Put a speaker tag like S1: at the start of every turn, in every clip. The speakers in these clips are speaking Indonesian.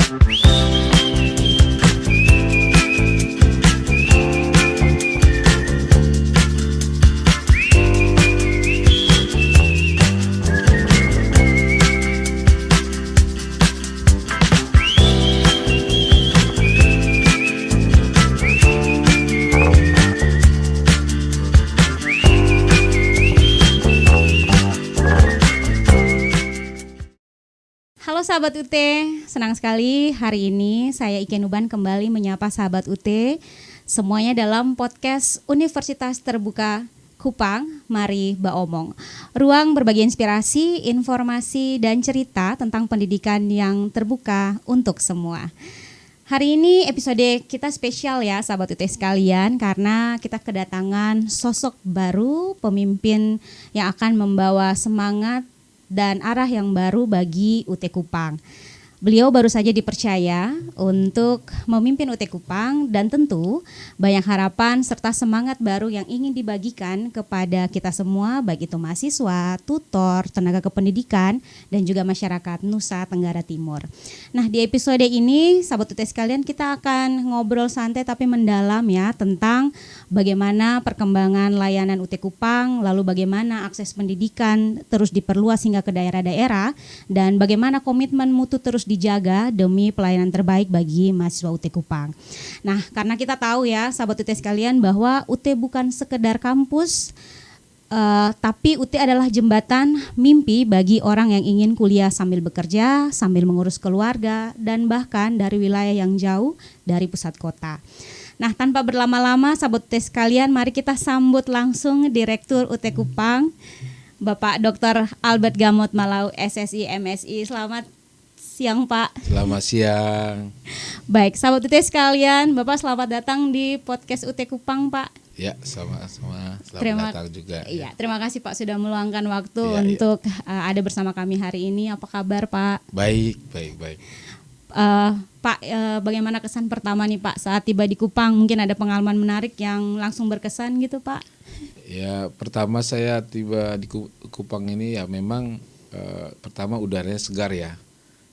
S1: Halo sahabat UT, senang sekali hari ini saya Ike Nuban kembali menyapa sahabat UT semuanya dalam podcast Universitas Terbuka Kupang, mari Baomong. Ruang berbagi inspirasi, informasi dan cerita tentang pendidikan yang terbuka untuk semua. Hari ini episode kita spesial ya sahabat UT sekalian karena kita kedatangan sosok baru, pemimpin yang akan membawa semangat dan arah yang baru bagi UT Kupang. Beliau baru saja dipercaya untuk memimpin UT Kupang dan tentu banyak harapan serta semangat baru yang ingin dibagikan kepada kita semua, baik itu mahasiswa, tutor, tenaga kependidikan, dan juga masyarakat Nusa Tenggara Timur. Nah, di episode ini, sahabat UT sekalian, kita akan ngobrol santai tapi mendalam ya tentang bagaimana perkembangan layanan UT Kupang, lalu bagaimana akses pendidikan terus diperluas hingga ke daerah-daerah, dan bagaimana komitmen mutu terus dijaga demi pelayanan terbaik bagi mahasiswa UT Kupang. Nah, karena kita tahu ya sahabat UT sekalian bahwa UT bukan sekedar kampus, tapi UT adalah jembatan mimpi bagi orang yang ingin kuliah sambil bekerja, sambil mengurus keluarga, dan bahkan dari wilayah yang jauh dari pusat kota. Nah, tanpa berlama-lama sahabat UT sekalian, mari kita sambut langsung Direktur UT Kupang, Bapak Dr. Albert Gamot Malau, SSI, MSI. Selamat siang Pak.
S2: Selamat siang.
S1: Baik, sahabat UT sekalian, Bapak selamat datang di podcast UT Kupang Pak.
S2: Ya, sama-sama. Selamat datang juga.
S1: Iya, terima kasih Pak sudah meluangkan waktu untuk ada bersama kami hari ini. Apa kabar Pak?
S2: Baik.
S1: Pak, bagaimana kesan pertama nih Pak saat tiba di Kupang? Mungkin ada pengalaman menarik yang langsung berkesan gitu Pak?
S2: Ya, pertama saya tiba di Kupang ini ya memang pertama udaranya segar ya.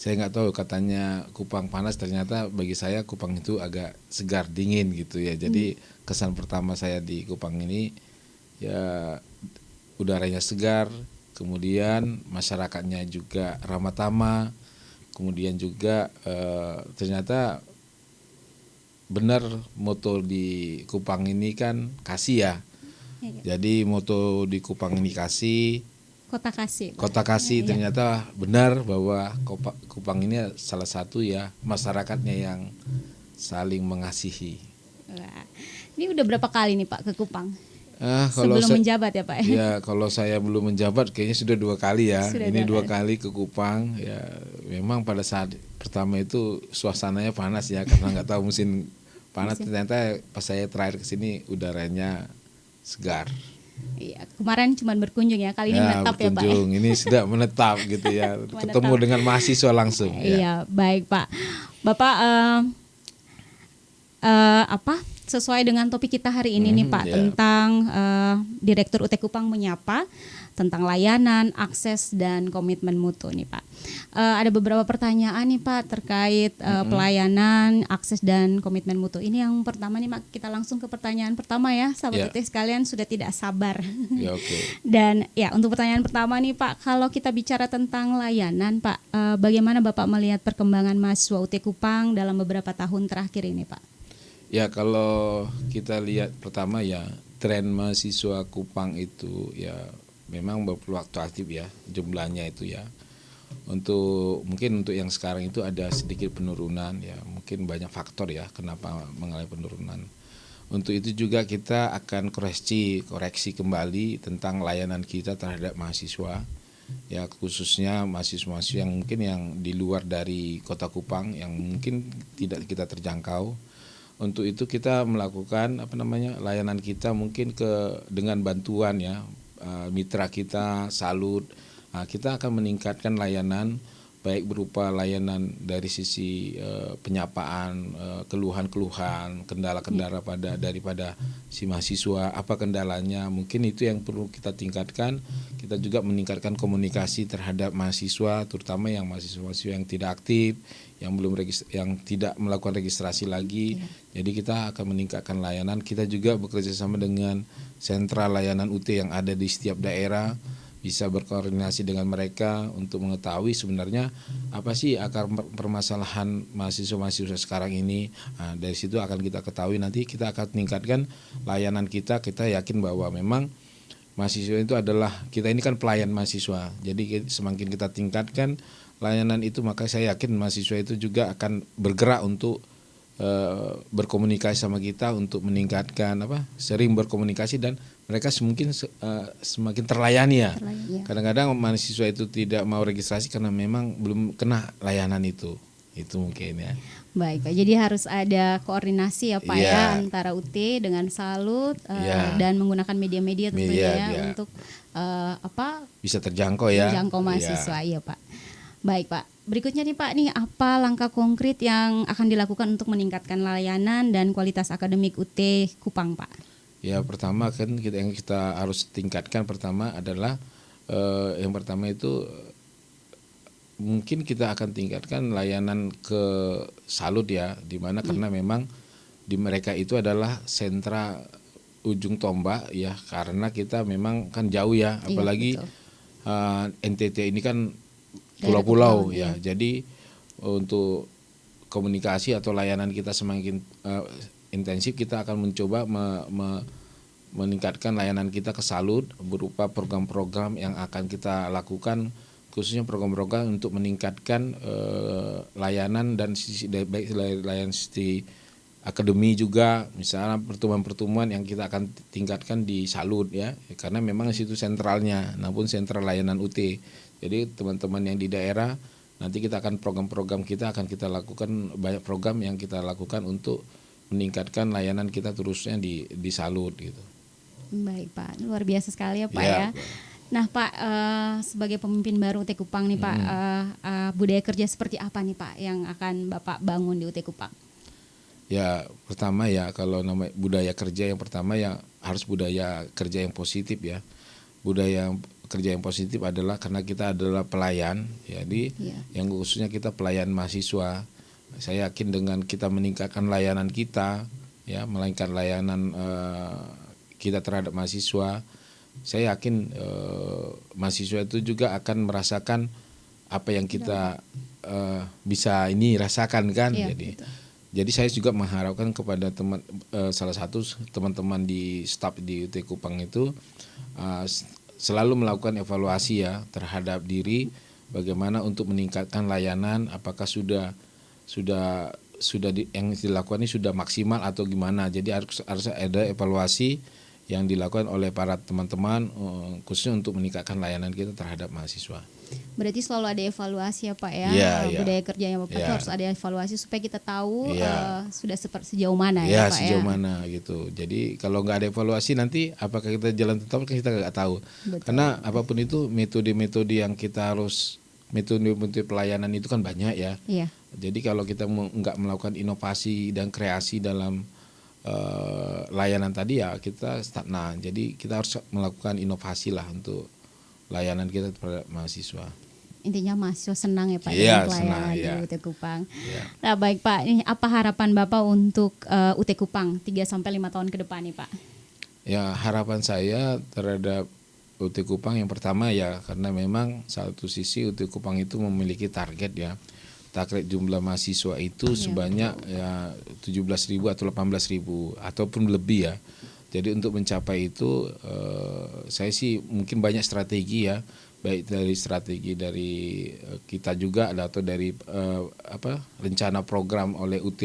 S2: Saya nggak tahu katanya Kupang panas, ternyata bagi saya Kupang itu agak segar, dingin gitu ya. Jadi kesan pertama saya di Kupang ini ya udaranya segar, kemudian masyarakatnya juga ramah tamah, kemudian juga ternyata benar moto di Kupang ini kan kasih ya. Jadi moto di Kupang ini kasih.
S1: Kota Kasih.
S2: Kota Kasih ternyata benar bahwa Kupang ini salah satu ya masyarakatnya yang saling mengasihi.
S1: Wah, ini udah berapa kali nih Pak ke Kupang?
S2: Kalau
S1: sebelum menjabat ya Pak?
S2: Ya kalau saya belum menjabat kayaknya sudah 2 kali ya. Ini 2 kali ke Kupang ya. Memang pada saat pertama itu suasananya panas ya karena nggak tahu musim panas. Ternyata pas saya terakhir ke sini udaranya segar.
S1: Iya, kemarin cuma berkunjung ya, kali ini menetap ya Pak.
S2: Ini sudah menetap gitu ya, ketemu dengan mahasiswa langsung.
S1: Iya, baik Pak. Bapak sesuai dengan topik kita hari ini nih Pak tentang Direktur UT Kupang menyapa tentang layanan, akses dan komitmen mutu nih Pak. Ada beberapa pertanyaan nih Pak terkait pelayanan, akses dan komitmen mutu. Ini yang pertama nih Pak, kita langsung ke pertanyaan pertama ya, sahabat UT sekalian sudah tidak sabar.
S2: Ya, okay.
S1: Dan ya untuk pertanyaan pertama nih Pak, kalau kita bicara tentang layanan Pak, bagaimana Bapak melihat perkembangan mahasiswa UT Kupang dalam beberapa tahun terakhir ini Pak?
S2: Ya kalau kita lihat pertama ya tren mahasiswa Kupang itu ya memang berfluktuatif ya jumlahnya itu ya. Mungkin untuk yang sekarang itu ada sedikit penurunan ya, mungkin banyak faktor ya kenapa mengalami penurunan. Untuk itu juga kita akan koreksi kembali tentang layanan kita terhadap mahasiswa ya, khususnya mahasiswa-mahasiswa yang mungkin yang di luar dari Kota Kupang yang mungkin tidak kita terjangkau. Untuk itu kita melakukan layanan kita mungkin dengan bantuan ya mitra kita Salut. Kita akan meningkatkan layanan baik berupa layanan dari sisi penyapaan, keluhan-keluhan, kendala-kendala daripada si mahasiswa, apa kendalanya, mungkin itu yang perlu kita tingkatkan. Kita juga meningkatkan komunikasi terhadap mahasiswa, terutama yang mahasiswa yang tidak aktif, yang yang tidak melakukan registrasi lagi. Jadi kita akan meningkatkan layanan. Kita juga bekerja sama dengan sentra layanan UT yang ada di setiap daerah, bisa berkoordinasi dengan mereka untuk mengetahui sebenarnya apa sih akar permasalahan mahasiswa-mahasiswa sekarang ini. Nah, dari situ akan kita ketahui, nanti kita akan meningkatkan layanan kita. Kita yakin bahwa memang mahasiswa itu adalah, kita ini kan pelayan mahasiswa. Jadi semakin kita tingkatkan layanan itu, maka saya yakin mahasiswa itu juga akan bergerak untuk berkomunikasi sama kita untuk meningkatkan sering berkomunikasi, dan mereka mungkin semakin terlayani ya. Kadang-kadang mahasiswa itu tidak mau registrasi karena memang belum kena layanan itu mungkin ya.
S1: Baik Pak, jadi harus ada koordinasi ya Pak ya antara UT dengan Salut dan menggunakan media-media tentunya untuk
S2: bisa terjangkau ya.
S1: Terjangkau mahasiswa ya Pak. Baik Pak, berikutnya nih Pak, nih apa langkah konkret yang akan dilakukan untuk meningkatkan layanan dan kualitas akademik UT Kupang Pak?
S2: Ya, pertama kan yang kita harus tingkatkan pertama adalah yang pertama itu mungkin kita akan tingkatkan layanan ke Salut ya, di mana karena memang di mereka itu adalah sentra ujung tombak ya, karena kita memang kan jauh ya, apalagi NTT ini kan pulau-pulau ya. Jadi untuk komunikasi atau layanan kita semakin intensif, kita akan mencoba meningkatkan layanan kita ke Salut berupa program-program yang akan kita lakukan, khususnya program-program untuk meningkatkan layanan dan baik layanan sisi akademi juga, misalnya pertemuan-pertemuan yang kita akan tingkatkan di Salut ya, karena memang situ sentralnya, namun sentral layanan UT. Jadi teman-teman yang di daerah, nanti kita akan program-program kita akan kita lakukan, banyak program yang kita lakukan untuk meningkatkan layanan kita terusnya di Salut gitu.
S1: Baik Pak, luar biasa sekali ya Pak ya. Nah Pak, sebagai pemimpin baru UT Kupang nih Pak, budaya kerja seperti apa nih Pak yang akan Bapak bangun di UT Kupang?
S2: Ya pertama ya, kalau namanya budaya kerja, yang pertama ya harus budaya kerja yang positif ya. Budaya kerja yang positif adalah karena kita adalah pelayan, jadi yang khususnya kita pelayan mahasiswa. Saya yakin dengan kita meningkatkan layanan kita, ya, melainkan layanan kita terhadap mahasiswa, saya yakin mahasiswa itu juga akan merasakan apa yang kita bisa ini rasakan kan. Jadi saya juga mengharapkan kepada salah satu teman-teman di staf di UT Kupang itu selalu melakukan evaluasi ya terhadap diri, bagaimana untuk meningkatkan layanan, apakah sudah yang dilakukan ini sudah maksimal atau gimana. Jadi harus ada evaluasi yang dilakukan oleh para teman-teman khususnya untuk meningkatkan layanan kita terhadap mahasiswa.
S1: Berarti selalu ada evaluasi ya Pak ya, budaya kerjanya Bapak itu harus ada evaluasi supaya kita tahu sudah sejauh mana ya Pak
S2: sejauh mana gitu. Jadi kalau nggak ada evaluasi nanti apakah kita jalan tetap kan kita nggak tahu. Betul. Karena apapun itu metode-metode yang kita harus, metode pelayanan itu kan banyak ya. Jadi kalau kita nggak melakukan inovasi dan kreasi dalam layanan tadi ya kita stagnan. Jadi kita harus melakukan inovasi lah untuk layanan kita terhadap mahasiswa.
S1: Intinya mahasiswa senang ya Pak dengan pelayanan di UT Kupang. Nah baik Pak, ini apa harapan Bapak untuk UT Kupang 3-5 tahun ke depan nih Pak?
S2: Ya, harapan saya terhadap UT Kupang yang pertama ya, karena memang satu sisi UT Kupang itu memiliki target ya. Target jumlah mahasiswa itu sebanyak ya 17.000 atau 18.000 ataupun lebih ya. Jadi untuk mencapai itu saya sih mungkin banyak strategi ya, baik dari strategi dari kita juga atau dari rencana program oleh UT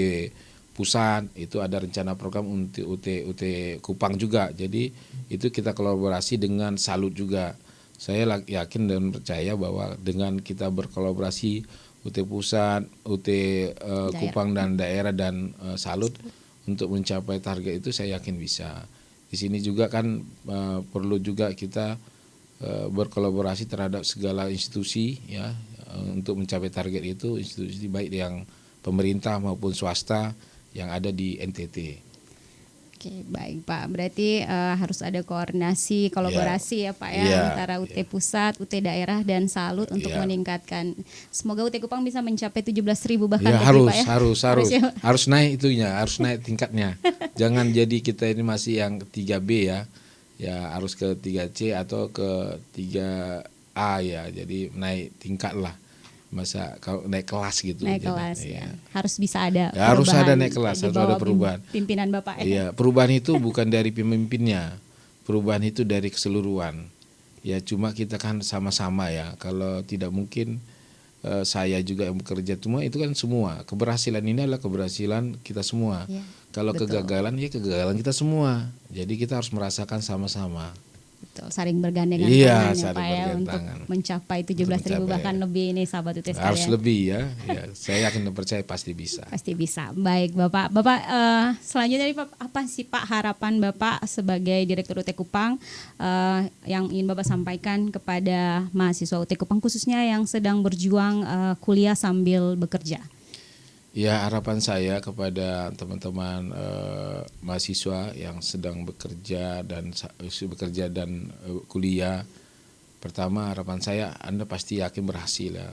S2: Pusat, itu ada rencana program untuk UT Kupang juga. Jadi itu kita kolaborasi dengan Salut juga. Saya yakin dan percaya bahwa dengan kita berkolaborasi UT Pusat, UT Kupang dan daerah dan Salut untuk mencapai target itu, saya yakin bisa. Di sini juga kan perlu juga kita berkolaborasi terhadap segala institusi ya untuk mencapai target itu, institusi baik yang pemerintah maupun swasta yang ada di NTT.
S1: Oke, baik Pak. Berarti harus ada koordinasi, kolaborasi ya Pak ya, antara UT Pusat, UT daerah dan Salut untuk meningkatkan. Semoga UT Kupang bisa mencapai 17.000 bahkan
S2: harus,
S1: Pak ya.
S2: Harus naik itunya, harus naik tingkatnya. Jangan jadi kita ini masih yang 3B ya. Ya harus ke 3C atau ke 3A ya. Jadi naik tingkat lah. Masa kalau naik kelas gitu.
S1: Naik kelas ya. Harus bisa ada
S2: ya, harus ada naik kelas, harus ada perubahan.
S1: Pimpinan Bapak ya.
S2: Iya, perubahan itu bukan dari pemimpinnya. Perubahan itu dari keseluruhan. Ya cuma kita kan sama-sama ya. Kalau tidak mungkin saya juga yang bekerja, cuma itu kan semua. Keberhasilan ini adalah keberhasilan kita semua. Ya, kalau betul. Kegagalan ya kegagalan kita semua. Jadi kita harus merasakan sama-sama.
S1: Betul, saling bergandengan tangan ya Pak ya untuk mencapai 17.000 bahkan lebih ini sahabat UT sekalian.
S2: Harus lebih ya. Saya yakin dan percaya pasti bisa.
S1: Pasti bisa. Baik Bapak, selanjutnya dari apa sih Pak harapan Bapak sebagai Direktur UT Kupang yang ingin Bapak sampaikan kepada mahasiswa UT Kupang khususnya yang sedang berjuang kuliah sambil bekerja?
S2: Ya, harapan saya kepada teman-teman mahasiswa yang sedang bekerja dan kuliah. Pertama, harapan saya Anda pasti yakin berhasil ya.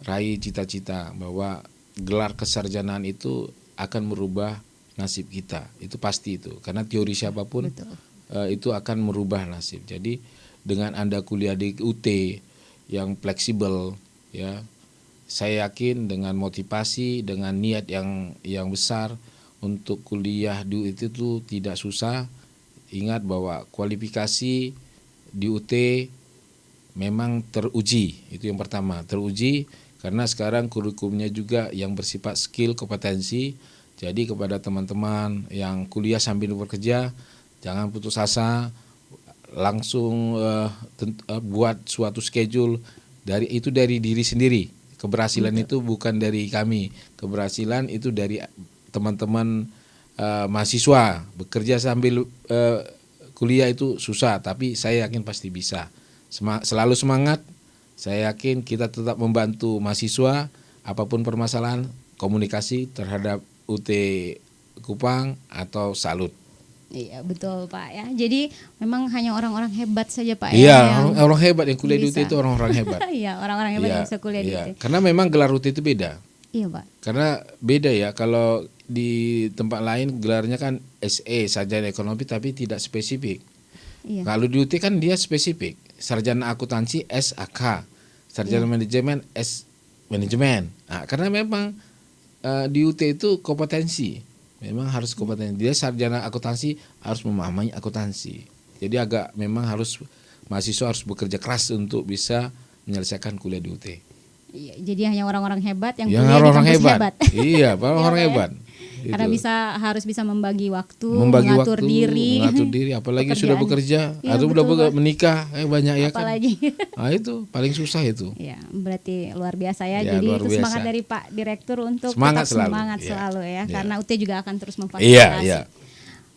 S2: Raih cita-cita bahwa gelar kesarjanaan itu akan merubah nasib kita. Itu pasti itu. Karena teori siapapun itu akan merubah nasib. Jadi dengan Anda kuliah di UT yang fleksibel ya, saya yakin dengan motivasi, dengan niat yang besar untuk kuliah di UT itu tidak susah. Ingat bahwa kualifikasi di UT memang teruji, itu yang pertama, teruji karena sekarang kurikulumnya juga yang bersifat skill, kompetensi. Jadi kepada teman-teman yang kuliah sambil bekerja, jangan putus asa, langsung buat suatu schedule dari diri sendiri. Keberhasilan itu bukan dari kami, keberhasilan itu dari teman-teman mahasiswa. Bekerja sambil kuliah itu susah, tapi saya yakin pasti bisa. Selalu semangat, saya yakin kita tetap membantu mahasiswa, apapun permasalahan, komunikasi terhadap UT Kupang atau Salut.
S1: Iya betul Pak ya. Jadi memang hanya orang-orang hebat saja Pak
S2: ya. Iya, orang hebat yang kuliah di UT itu orang-orang hebat.
S1: Iya, orang-orang hebat yang bisa kuliah di UT.
S2: Karena memang gelar UT itu beda.
S1: Iya Pak.
S2: Karena beda ya, kalau di tempat lain gelarnya kan SE, sarjana ekonomi, tapi tidak spesifik. Iya. Kalau di UT kan dia spesifik. Sarjana akuntansi SAK, sarjana manajemen S manajemen. Nah, karena memang di UT itu kompetensi. Memang harus kompetensi. Dia sarjana akuntansi harus memahami akuntansi. Jadi memang mahasiswa harus bekerja keras untuk bisa menyelesaikan kuliah di UT.
S1: Iya, jadi hanya orang-orang hebat yang kuliah di kampus hebat.
S2: Iya, orang hebat.
S1: Karena harus bisa membagi waktu, mengatur diri,
S2: apalagi sudah bekerja atau sudah menikah, banyak ya kan.
S1: Apalagi.
S2: Nah itu paling susah itu.
S1: Ya, berarti luar biasa ya. Jadi itu semangat dari Pak Direktur untuk
S2: semangat
S1: tetap selalu ya. Karena UT juga akan terus memfasilitasi.
S2: Iya.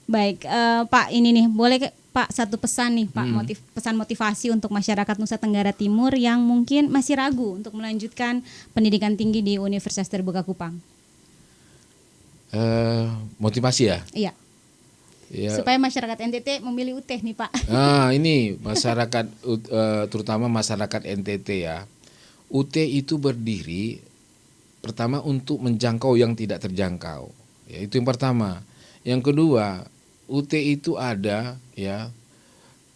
S1: Baik, Pak ini nih boleh Pak satu pesan nih Pak, pesan motivasi untuk masyarakat Nusa Tenggara Timur yang mungkin masih ragu untuk melanjutkan pendidikan tinggi di Universitas Terbuka Kupang.
S2: Motivasi ya?
S1: Iya. Supaya masyarakat NTT memilih UT nih Pak.
S2: Ini masyarakat terutama masyarakat NTT ya. UT itu berdiri pertama untuk menjangkau yang tidak terjangkau. Ya, itu yang pertama. Yang kedua, UT itu ada ya.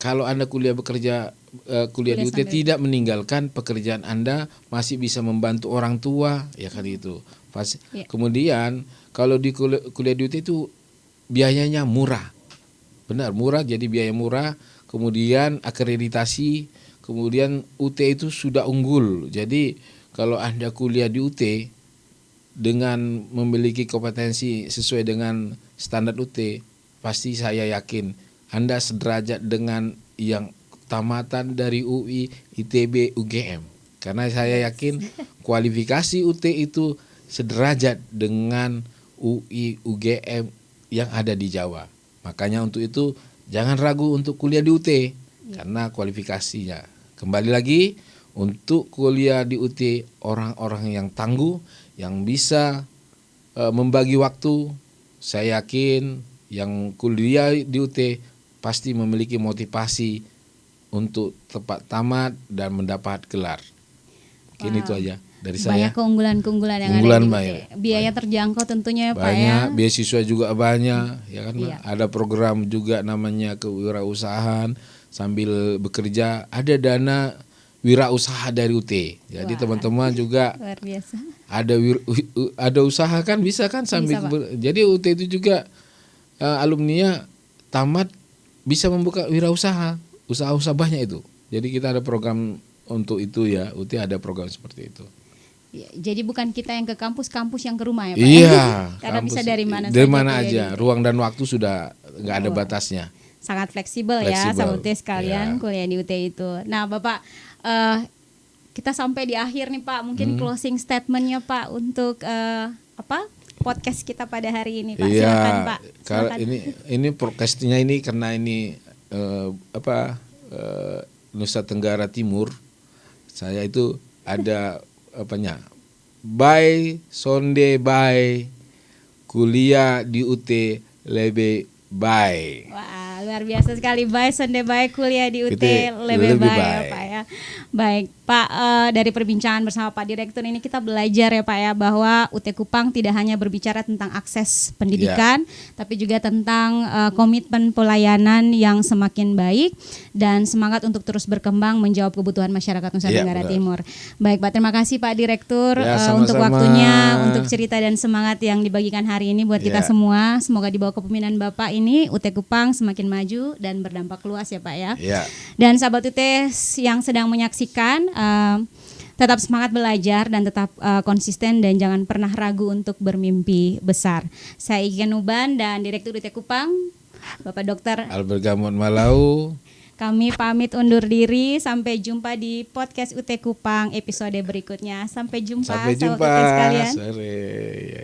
S2: Kalau Anda kuliah di UT tidak meninggalkan pekerjaan Anda, masih bisa membantu orang tua ya kan itu. Kemudian kalau di kuliah di UT itu biayanya murah. Benar, murah, jadi biaya murah. Kemudian akreditasi, kemudian UT itu sudah unggul. Jadi kalau Anda kuliah di UT dengan memiliki kompetensi sesuai dengan standar UT, pasti saya yakin Anda sederajat dengan yang tamatan dari UI, ITB, UGM. Karena saya yakin kualifikasi UT itu sederajat dengan UI, UGM yang ada di Jawa. Makanya untuk itu jangan ragu untuk kuliah di UT karena kualifikasinya. Kembali lagi, untuk kuliah di UT orang-orang yang tangguh, yang bisa membagi waktu, saya yakin yang kuliah di UT pasti memiliki motivasi untuk tepat tamat dan mendapat gelar. Mungkin itu aja dari saya.
S1: Banyak keunggulan-keunggulan yang
S2: Keunggulan
S1: ada di
S2: banyak.
S1: UT. Biaya terjangkau tentunya ya Pak ya.
S2: Banyak, beasiswa juga banyak, ya kan.
S1: Iya.
S2: Ada program juga namanya kewirausahaan sambil bekerja, ada dana wirausaha dari UT. Jadi
S1: Wah.
S2: teman-teman juga
S1: Luar biasa.
S2: ada usaha kan bisa kan sambil
S1: Bisa, Pak.
S2: jadi UT itu juga alumninya tamat bisa membuka wirausaha, usaha-usaha banyak itu. Jadi kita ada program untuk itu ya, UT ada program seperti itu.
S1: Ya, jadi bukan kita yang ke kampus yang ke rumah ya Pak.
S2: Iya,
S1: Karena bisa dari mana
S2: dari
S1: saja
S2: mana
S1: kuliah di
S2: aja,
S1: UT.
S2: ruang dan waktu sudah nggak ada batasnya.
S1: Sangat fleksibel ya
S2: Fleksibel.
S1: sahabat UT sekalian
S2: Ya.
S1: kuliah di UT itu. Nah Bapak, kita sampai di akhir nih Pak, mungkin closing statementnya Pak untuk podcast kita pada hari ini Pak. Silakan Pak.
S2: Kalau
S1: Silakan.
S2: ini podcastnya ini karena ini Nusa Tenggara Timur, saya itu ada bye Sonde bye kuliah di UT lebih baik.
S1: Wah, luar biasa sekali. Baik Sonde baik kuliah di UT
S2: UT
S1: lebih
S2: lebih
S1: baik ya
S2: baik.
S1: Pak ya. Baik Pak, dari perbincangan bersama Pak Direktur ini kita belajar ya Pak ya bahwa UT Kupang tidak hanya berbicara tentang akses pendidikan, tapi juga tentang komitmen pelayanan yang semakin baik dan semangat untuk terus berkembang menjawab kebutuhan masyarakat Nusa
S2: Iya,
S1: Tenggara
S2: benar.
S1: Timur. Baik Pak, terima kasih Pak Direktur
S2: Ya,
S1: untuk
S2: sama-sama.
S1: waktunya, untuk cerita dan semangat yang dibagikan hari ini buat kita
S2: Ya.
S1: semua. Semoga di bawah kepemimpinan Bapak ini UT Kupang semakin maju dan berdampak luas ya Pak ya.
S2: Ya.
S1: Dan sahabat UT yang sedang menyaksikan, tetap semangat belajar dan tetap konsisten dan jangan pernah ragu untuk bermimpi besar. Saya Ika Nuban dan Direktur UT Kupang, Bapak Dr.
S2: Albert Gamot Malau.
S1: Kami pamit undur diri. Sampai jumpa di podcast UT Kupang episode berikutnya. Sampai jumpa
S2: Sampai
S1: sahabat
S2: jumpa
S1: UT sekalian.
S2: sore. Ya.